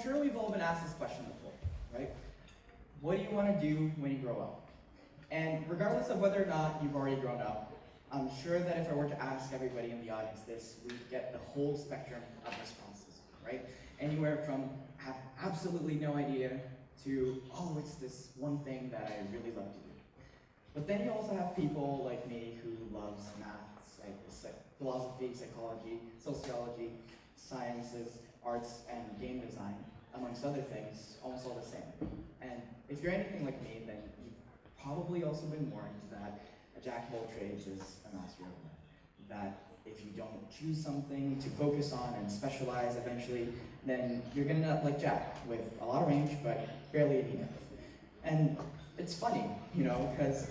sure we've all been asked this question before, right? What do you want to do when you grow up? And regardless of whether or not you've already grown up, I'm sure that if I were to ask everybody in the audience this, we'd get the whole spectrum of responses, right? Anywhere from have absolutely no idea to, oh, it's this one thing that I really love to do. But then you also have people like me who loves math, philosophy, psychology, sociology, sciences, arts, and game design, amongst other things, almost all the same. And if you're anything like me, then you've probably also been warned that a jack of all trades is a master of none. That if you don't choose something to focus on and specialize eventually, then you're gonna end up like Jack, with a lot of range, but barely any depth. And it's funny, you know, because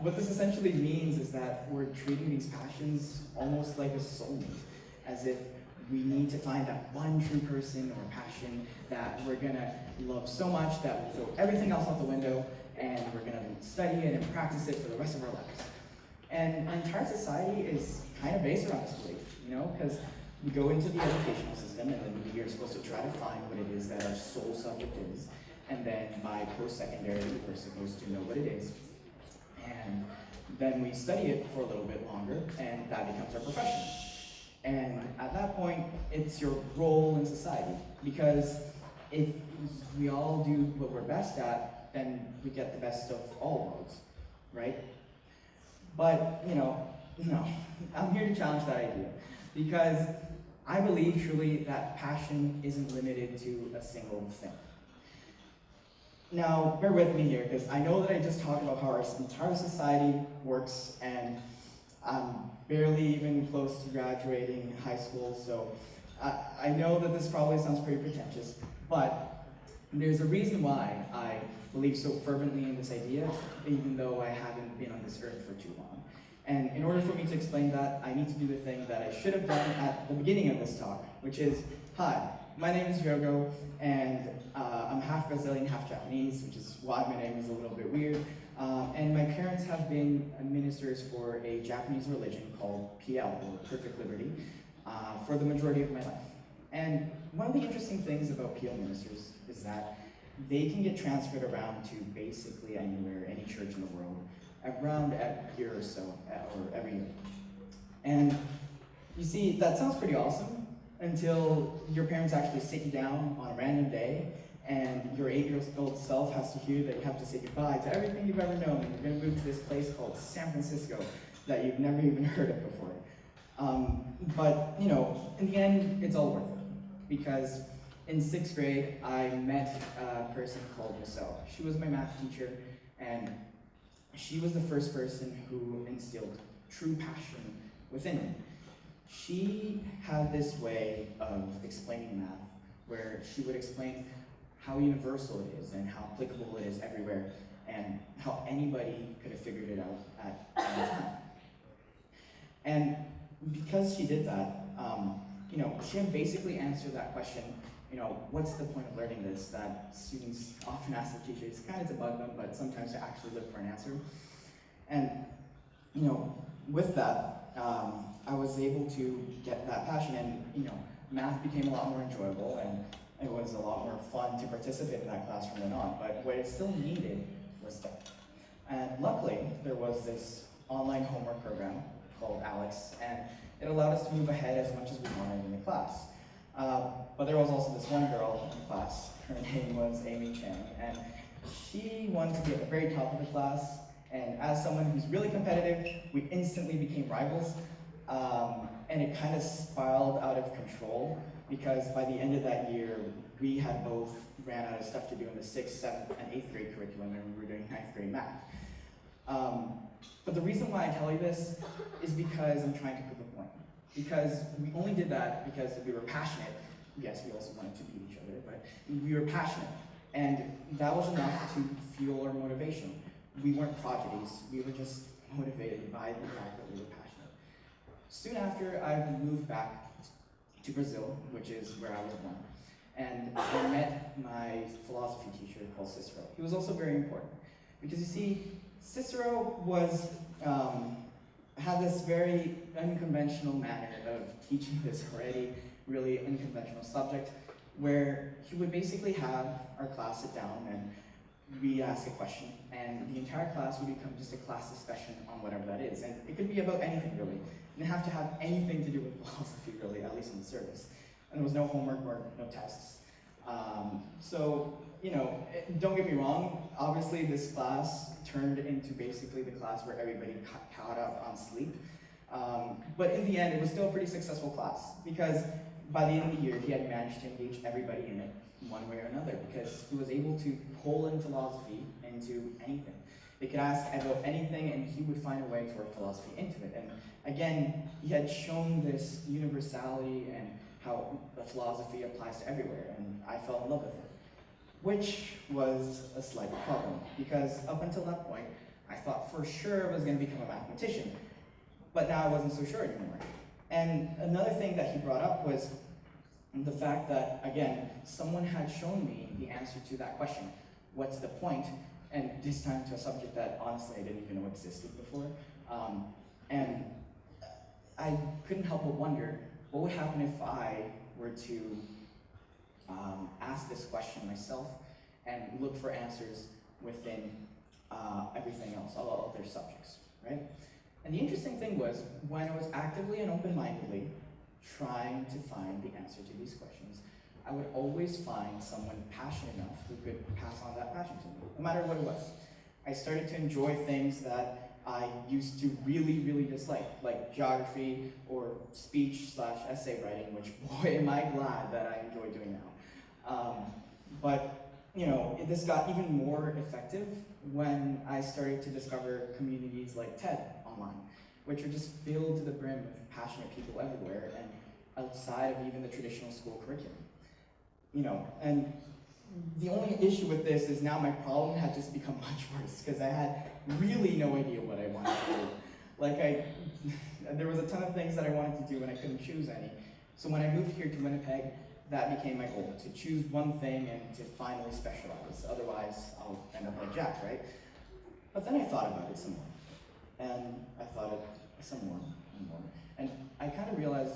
what this essentially means is that we're treating these passions almost like a soulmate, as if we need to find that one true person or passion that we're gonna love so much that we'll throw everything else out the window and we're gonna study it and practice it for the rest of our lives. And our entire society is kind of based around this belief, you know, because we go into the educational system and then we are supposed to try to find what it is that our sole subject is, and then by post-secondary we're supposed to know what it is, and then we study it for a little bit longer, and that becomes our profession. And at that point, it's your role in society, because if we all do what we're best at, then we get the best of all worlds, right? But, you know, no, I'm here to challenge that idea, because I believe truly that passion isn't limited to a single thing. Now, bear with me here, because I know that I just talked about how our entire society works, and I'm barely even close to graduating high school, so I know that this probably sounds pretty pretentious, but there's a reason why I believe so fervently in this idea, even though I haven't been on this earth for too long. And in order for me to explain that, I need to do the thing that I should have done at the beginning of this talk, which is, hi, my name is Diogo, and I'm half Brazilian, half Japanese, which is why my name is a little bit weird. And my parents have been ministers for a Japanese religion called PL, or Perfect Liberty, for the majority of my life. And one of the interesting things about PL ministers is that they can get transferred around to basically anywhere, any church in the world, around every year or so, or every year. And you see, that sounds pretty awesome until your parents actually sit you down on a random day and your 8-year-old self has to hear that you have to say goodbye to everything you've ever known, and you're going to move to this place called San Francisco that you've never even heard of before. But, you know, in the end, it's all worth it, because in 6th grade, I met a person called Michelle. She was my math teacher, and she was the first person who instilled true passion within me. She had this way of explaining math, where she would explain how universal it is and how applicable it is everywhere, and how anybody could have figured it out at any time. And because she did that, you know, she had basically answered that question, you know, what's the point of learning this, that students often ask their teachers, kind of to bug them, but sometimes to actually look for an answer. And, you know, with that, I was able to get that passion, and, you know, math became a lot more enjoyable, and it was a lot more fun to participate in that class from then on, but what it still needed was depth. And luckily, there was this online homework program called Alex, and it allowed us to move ahead as much as we wanted in the class. But there was also this one girl in the class, her name was Amy Chang, and she wanted to be at the very top of the class, and as someone who's really competitive, we instantly became rivals, and it kind of spiraled out of control, because by the end of that year, we had both ran out of stuff to do in the 6th, 7th, and 8th grade curriculum, and we were doing 9th grade math. But the reason why I tell you this is because I'm trying to prove a point. Because we only did that because we were passionate. Yes, we also wanted to beat each other, but we were passionate. And that was enough to fuel our motivation. We weren't prodigies, we were just motivated by the fact that we were passionate. Soon after, I moved back to Brazil, which is where I was born. And I met my philosophy teacher called Cicero. He was also very important, because you see, Cicero was, had this very unconventional manner of teaching this already really unconventional subject, where he would basically have our class sit down and we ask a question, and the entire class would become just a class discussion on whatever that is. And it could be about anything, really. It didn't have to have anything to do with philosophy, really, at least in the service. And there was no homework or no tests. So, you know, don't get me wrong, obviously this class turned into basically the class where everybody caught up on sleep. But in the end, it was still a pretty successful class, because by the end of the year, he had managed to engage everybody in it one way or another, because he was able to pull in philosophy into anything. They could ask about anything and he would find a way to work philosophy into it. And again, he had shown this universality and how the philosophy applies to everywhere, and I fell in love with it. Which was a slight problem, because up until that point, I thought for sure I was going to become a mathematician, but now I wasn't so sure anymore. And another thing that he brought up was the fact that, again, someone had shown me the answer to that question, what's the point? And this time to a subject that honestly I didn't even know existed before. And I couldn't help but wonder, what would happen if I were to ask this question myself and look for answers within everything else, all other subjects, right? And the interesting thing was, when I was actively and open-mindedly trying to find the answer to these questions, I would always find someone passionate enough who could pass on that passion to me, no matter what it was. I started to enjoy things that I used to really, really dislike, like geography or speech/essay writing, which, boy, am I glad that I enjoy doing now. But, you know, this got even more effective when I started to discover communities like TED online, which are just filled to the brim with passionate people everywhere and outside of even the traditional school curriculum. You know, and the only issue with this is now my problem had just become much worse, because I had really no idea what I wanted to do. Like, there was a ton of things that I wanted to do and I couldn't choose any. So when I moved here to Winnipeg, that became my goal, to choose one thing and to finally specialize. Otherwise, I'll end up like Jack, right? But then I thought about it some more. And I thought it some more and more. And I kind of realized,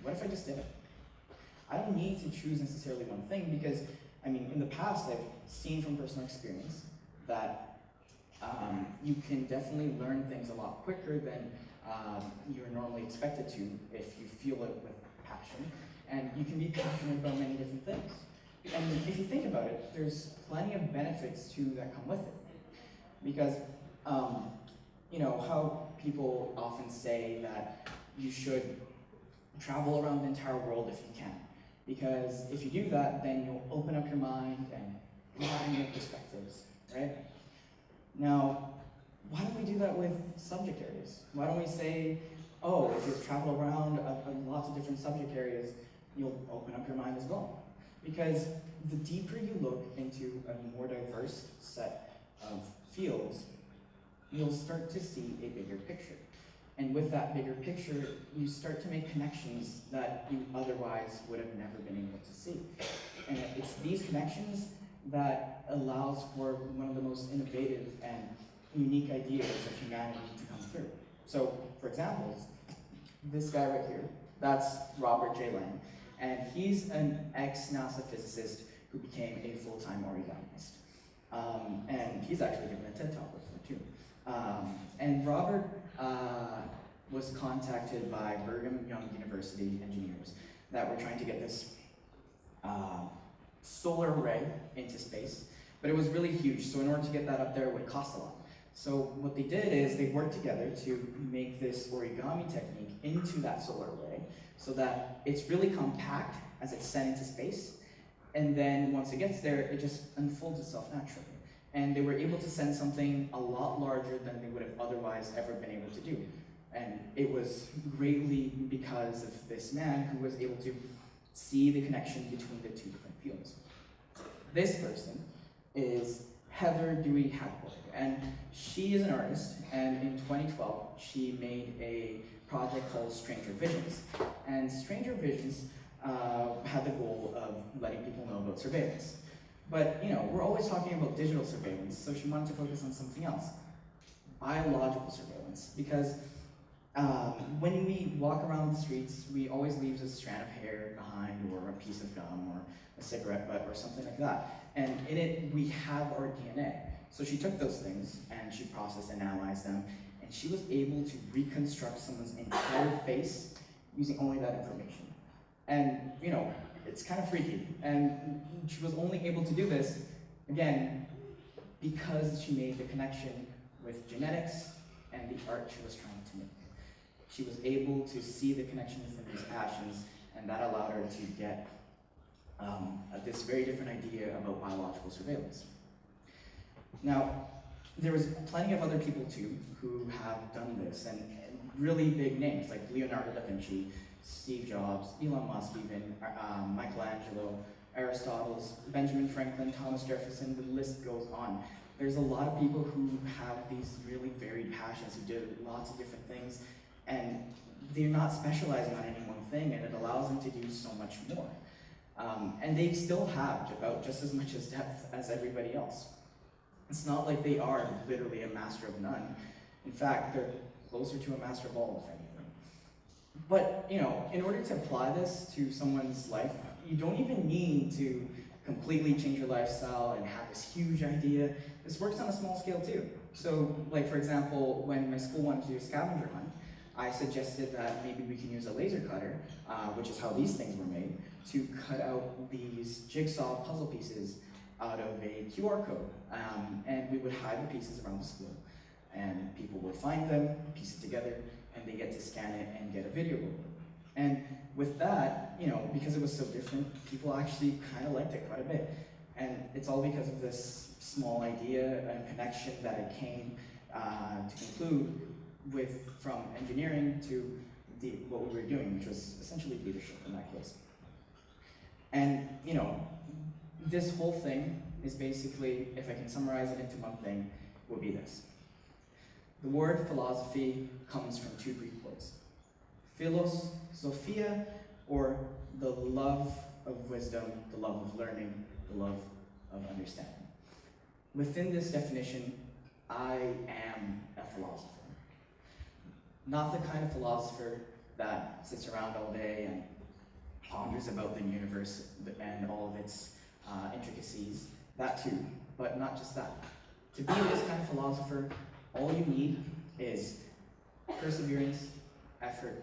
what if I just did it? I don't need to choose necessarily one thing, because, I mean, in the past, I've seen from personal experience that you can definitely learn things a lot quicker than you're normally expected to if you feel it with passion. And you can be passionate about many different things. And if you think about it, there's plenty of benefits too that come with it. Because, you know, how people often say that you should travel around the entire world if you can. Because if you do that, then you'll open up your mind and broaden your perspectives, right? Now, why don't we do that with subject areas? Why don't we say, oh, if you travel around lots of different subject areas, you'll open up your mind as well? Because the deeper you look into a more diverse set of fields, you'll start to see a bigger picture. And with that bigger picture, you start to make connections that you otherwise would have never been able to see. And it's these connections that allows for one of the most innovative and unique ideas of humanity to come through. So, for example, this guy right here, that's Robert J. Lang, and he's an ex-NASA physicist who became a full-time origamist. And he's actually given a TED Talk before too. And Robert was contacted by Brigham Young University engineers that were trying to get this solar array into space, but it was really huge, so in order to get that up there, it would cost a lot. So what they did is they worked together to make this origami technique into that solar array so that it's really compact as it's sent into space, and then once it gets there, it just unfolds itself naturally. And they were able to send something a lot larger than they would have otherwise ever been able to do. And it was greatly because of this man who was able to see the connection between the two different fields. This person is Heather Dewey Hackberg, and she is an artist, and in 2012, she made a project called Stranger Visions. And Stranger Visions had the goal of letting people know about surveillance. But, you know, we're always talking about digital surveillance, so she wanted to focus on something else. Biological surveillance, because when we walk around the streets, we always leave a strand of hair behind, or a piece of gum, or a cigarette butt, or something like that. And in it, we have our DNA. So she took those things, and she processed and analyzed them, and she was able to reconstruct someone's entire face using only that information. And, you know, it's kind of freaky. And she was only able to do this, again, because she made the connection with genetics and the art she was trying to make. She was able to see the connection within these passions, and that allowed her to get this very different idea about biological surveillance. Now, there was plenty of other people too who have done this, and really big names like Leonardo da Vinci, Steve Jobs, Elon Musk even, Michelangelo, Aristotle, Benjamin Franklin, Thomas Jefferson, the list goes on. There's a lot of people who have these really varied passions, who did lots of different things, and they're not specializing on any one thing, and it allows them to do so much more. And they still have about just as much as depth as everybody else. It's not like they are literally a master of none. In fact, they're closer to a master of all, if anything. But, you know, in order to apply this to someone's life, you don't even need to completely change your lifestyle and have this huge idea. This works on a small scale too. So, like for example, when my school wanted to do a scavenger hunt, I suggested that maybe we can use a laser cutter, which is how these things were made, to cut out these jigsaw puzzle pieces out of a QR code. And we would hide the pieces around the school. And people would find them, piece it together, and they get to scan it and get a video over. And with that, you know, because it was so different, people actually kind of liked it quite a bit. And it's all because of this small idea and connection that I came to conclude with, from engineering to what we were doing, which was essentially leadership in that case. And, you know, this whole thing is basically, if I can summarize it into one thing, would be this. The word philosophy comes from two Greek words. Philos, Sophia, or the love of wisdom, the love of learning, the love of understanding. Within this definition, I am a philosopher. Not the kind of philosopher that sits around all day and ponders about the universe and all of its intricacies, that too, but not just that. To be this kind of philosopher, all you need is perseverance, effort,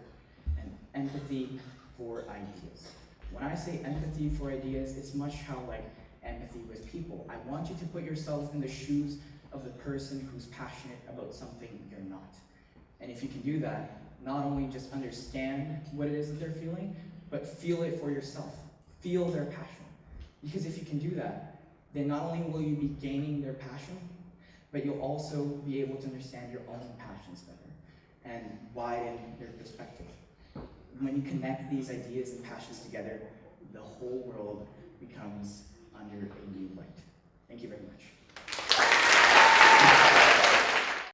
and empathy for ideas. When I say empathy for ideas, it's much how like empathy with people. I want you to put yourselves in the shoes of the person who's passionate about something you're not. And if you can do that, not only just understand what it is that they're feeling, but feel it for yourself. Feel their passion. Because if you can do that, then not only will you be gaining their passion, but you'll also be able to understand your own passions better and widen your perspective. When you connect these ideas and passions together, the whole world becomes under a new light. Thank you very much.